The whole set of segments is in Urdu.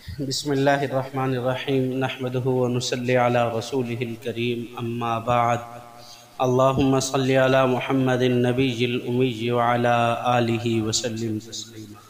بسم اللہ الرحمن الرحیم نحمده ونصلی علی رسولہ الکریم اما بعد اللہم صلی علی محمد النبی الامی وعلی آلہ وسلم تسلیما۔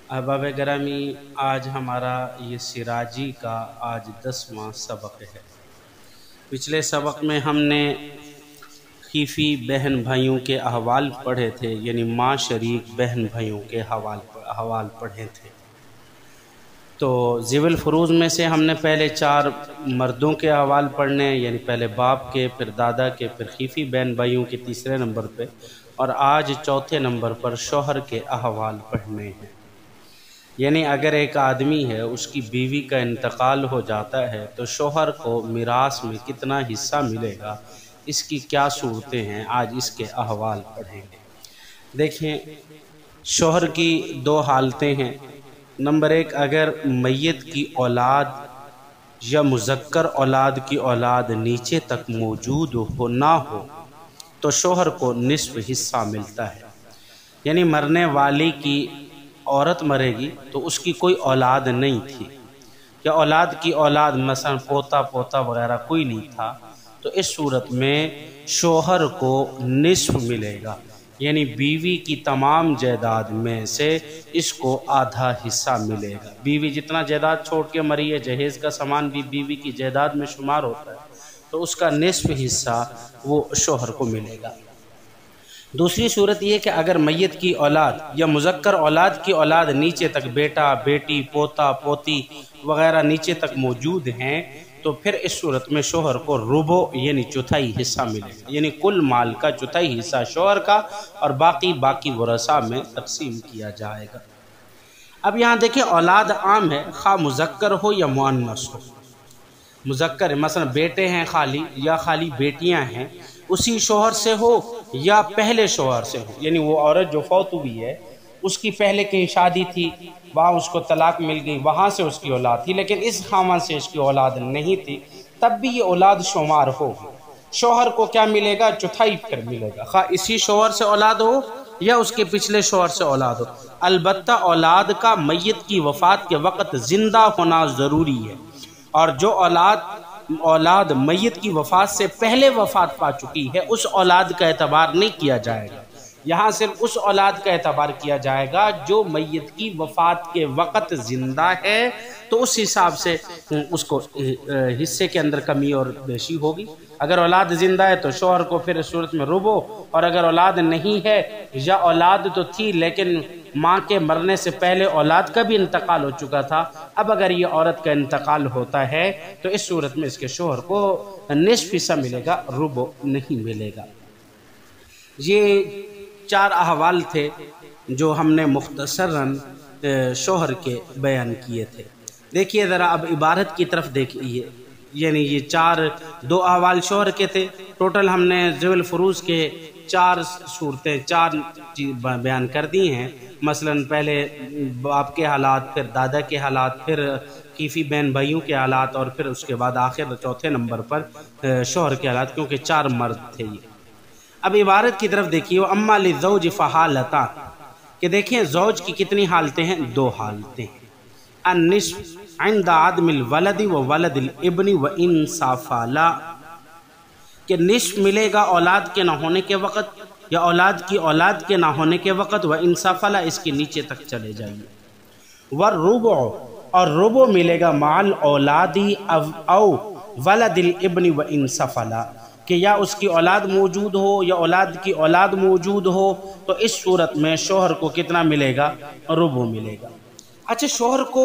احباب گرامی، آج ہمارا یہ سراجی کا آج 10واں سبق ہے۔ پچھلے سبق میں ہم نے خیفی بہن بھائیوں کے احوال پڑھے تھے، یعنی ماں شریک بہن بھائیوں کے احوال پڑھے تھے۔ تو ذوی الفروض میں سے ہم نے پہلے 4 مردوں کے احوال پڑھنے، یعنی پہلے باپ کے، پھر دادا کے، پھر خیفی بہن بھائیوں کے تیسرے نمبر پہ، اور آج چوتھے نمبر پر شوہر کے احوال پڑھنے ہیں۔ یعنی اگر ایک آدمی ہے، اس کی بیوی کا انتقال ہو جاتا ہے تو شوہر کو میراث میں کتنا حصہ ملے گا، اس کی کیا صورتیں ہیں، آج اس کے احوال پڑھیں گے۔ دیکھیں، شوہر کی 2 حالتیں ہیں۔ نمبر 1، اگر میت کی اولاد یا مذکر اولاد کی اولاد نیچے تک موجود نہ ہو تو شوہر کو نصف حصہ ملتا ہے۔ یعنی مرنے والی کی عورت مرے گی تو اس کی کوئی اولاد نہیں تھی، یا اولاد کی اولاد مثلا پوتا وغیرہ کوئی نہیں تھا، تو اس صورت میں شوہر کو نصف ملے گا، یعنی بیوی کی تمام جائیداد میں سے اس کو آدھا حصہ ملے گا۔ بیوی جتنا جائیداد چھوڑ کے مری ہے، جہیز کا سامان بھی بیوی کی جائیداد میں شمار ہوتا ہے، تو اس کا نصف حصہ وہ شوہر کو ملے گا۔ دوسری صورت یہ کہ اگر میت کی اولاد یا مذکر اولاد کی اولاد نیچے تک بیٹا، بیٹی، پوتا، پوتی وغیرہ نیچے تک موجود ہیں تو پھر اس صورت میں شوہر کو ربع یعنی چوتھائی حصہ ملے گا، یعنی کل مال کا چوتھائی حصہ شوہر کا، اور باقی ورثاء میں تقسیم کیا جائے گا۔ اب یہاں دیکھیں، اولاد عام ہے، خواہ مذکر ہو یا مؤنث ہو۔ مذکر مثلا بیٹے ہیں خالی، یا خالی بیٹیاں ہیں، اسی شوہر سے ہو یا پہلے شوہر سے ہو، یعنی وہ عورت جو فوت ہوئی ہے اس کی پہلے کہیں شادی تھی، وہاں اس کو طلاق مل گئی، وہاں سے اس کی اولاد تھی، لیکن اس خاوند سے اس کی اولاد نہیں تھی، تب بھی یہ اولاد شمار ہوگی۔ شوہر کو کیا ملے گا؟ چوتھائی پھر ملے گا، خواہ اسی شوہر سے اولاد ہو یا اس کے پچھلے شوہر سے اولاد ہو۔ البتہ اولاد کا میت کی وفات کے وقت زندہ ہونا ضروری ہے، اور جو اولاد میت کی وفات سے پہلے وفات پا چکی ہے اس اولاد کا اعتبار نہیں کیا جائے گا۔ یہاں صرف اس اولاد کا اعتبار کیا جائے گا جو میت کی وفات کے وقت زندہ ہے، تو اس حساب سے اس کو حصے کے اندر کمی اور بیشی ہوگی۔ اگر اولاد زندہ ہے تو شوہر کو پھر اس صورت میں ربع، اور اگر اولاد نہیں ہے یا اولاد تو تھی لیکن ماں کے مرنے سے پہلے اولاد کا بھی انتقال ہو چکا تھا، اب اگر یہ عورت کا انتقال ہوتا ہے تو اس صورت میں اس کے شوہر کو نصف حصہ ملے گا، ربع نہیں ملے گا۔ یہ 4 احوال تھے جو ہم نے مختصراً شوہر کے بیان کیے تھے۔ دیکھیے ذرا اب عبارت کی طرف دیکھیے، یعنی یہ 2 احوال شوہر کے تھے، ٹوٹل ہم نے ذوی الفروض کے 4 صورتیں 4 بیان کر دی ہیں۔ مثلا پہلے باپ کے حالات، پھر دادا کے حالات، پھر خیفی بہن بھائیوں کے حالات، اور پھر اس کے بعد آخر چوتھے نمبر پر شوہر کے حالات، کیونکہ 4 مرد تھے یہ۔ اب عبارت کی طرف دیکھیے، اما للزوج فحالتان، کہ دیکھیں زوج کی کتنی حالتیں ہیں؟ 2 حالتیں۔ النصف عند عدم الولد وولد الابن وان سافلا، کہ نصف ملے گا اولاد کے نہ ہونے کے وقت یا اولاد کی اولاد کے نہ ہونے کے وقت، وان سافلا اس کے نیچے تک چلے جائیے۔ والربع، اور ربع ملے گا مع الاولاد او ولد الابن وان سافلا، کہ یا اس کی اولاد موجود ہو یا اولاد کی اولاد موجود ہو، تو اس صورت میں شوہر کو کتنا ملے گا؟ ربع ملے گا۔ اچھا، شوہر کو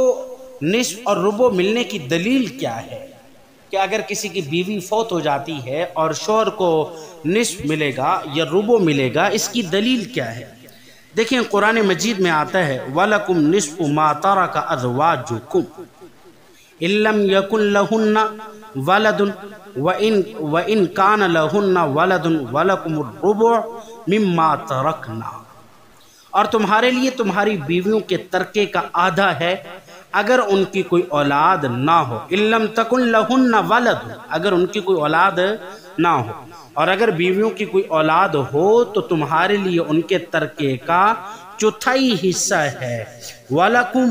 نصف اور ربع ملنے کی دلیل کیا ہے؟ کہ اگر کسی کی بیوی فوت ہو جاتی ہے اور شوہر کو نصف ملے گا یا ربع ملے گا، اس کی دلیل کیا ہے؟ دیکھیں قرآن مجید میں آتا ہے وَلَكُمْ نِصْفُ مَا تَرَكَ أَزْوَاجُكُمْ إِن لَّمْ يَكُن لَّهُنَّ وَلَدٌ وَإِن كَانَ لَهُنَّ وَلَدٌ وَلَكُمُ الرُّبُعُ مِمَّا تَرَكْنَا، اور تمہارے لیے تمہاری بیویوں کے ترکے کا آدھا ہے اگر ان کی کوئی اولاد نہ ہو۔ إِن لَّمْ تَكُن لَّهُنَّ وَلَدٌ، اگر ان کی کوئی اولاد نہ ہو، اور اگر بیویوں کی کوئی اولاد ہو تو تمہارے لیے ان کے ترکے کا چوتھائی حصہ ہے۔ وَلَكُمْ،